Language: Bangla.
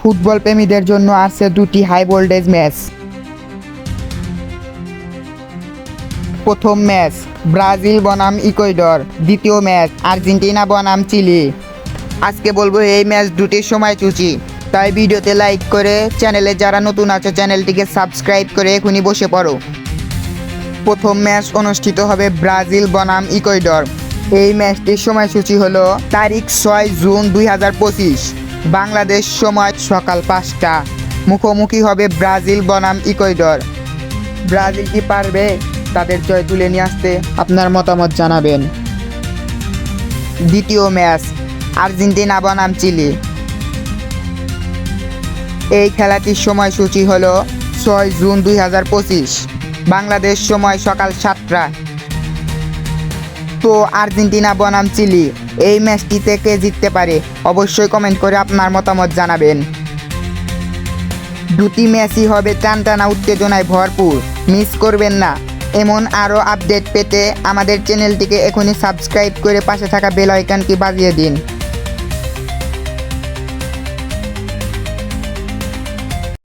ফুটবল প্রেমীদের জন্য আছে দুটি হাই ভোল্টেজ ম্যাচ। প্রথম ম্যাচ ব্রাজিল বনাম ইকুয়েডর, দ্বিতীয় ম্যাচ আর্জেন্টিনা বনাম চিলি। আজকে বলবো এই ম্যাচ দুটির সময়সূচি, তাই ভিডিওতে লাইক করে চ্যানেলে যারা নতুন আছে চ্যানেলটিকে সাবস্ক্রাইব করে এখনই বসে পড়ো। প্রথম ম্যাচ অনুষ্ঠিত হবে ব্রাজিল বনাম ইকুয়েডর। এই ম্যাচটির সময়সূচি হলো তারিখ 6 জুন 2025, বাংলাদেশ সময় সকাল 5টা। মুখোমুখি হবে ব্রাজিল বনাম ইকুয়েডর। ব্রাজিল কি পারবে তাদের জয় তুলে নিয়ে আসতে? আপনার মতামত জানাবেন। দ্বিতীয় ম্যাচ আর্জেন্টিনা বনাম চিলি। এই খেলাটির সময়সূচি হলো 6 জুন 2025, বাংলাদেশ সময় সকাল 7টা। তো আর্জেন্টিনা বনাম চিলি, এই ম্যাচটিতে কে জিততে পারে অবশ্যই কমেন্ট করে আপনার মতামত জানাবেন। দুটি ম্যাচই হবে টানটানা উত্তেজনায় ভরপুর, মিস করবেন না। এমন আরও আপডেট পেতে আমাদের চ্যানেলটিকে এখনই সাবস্ক্রাইব করে পাশে থাকা বেল আইকনটি বাজিয়ে দিন।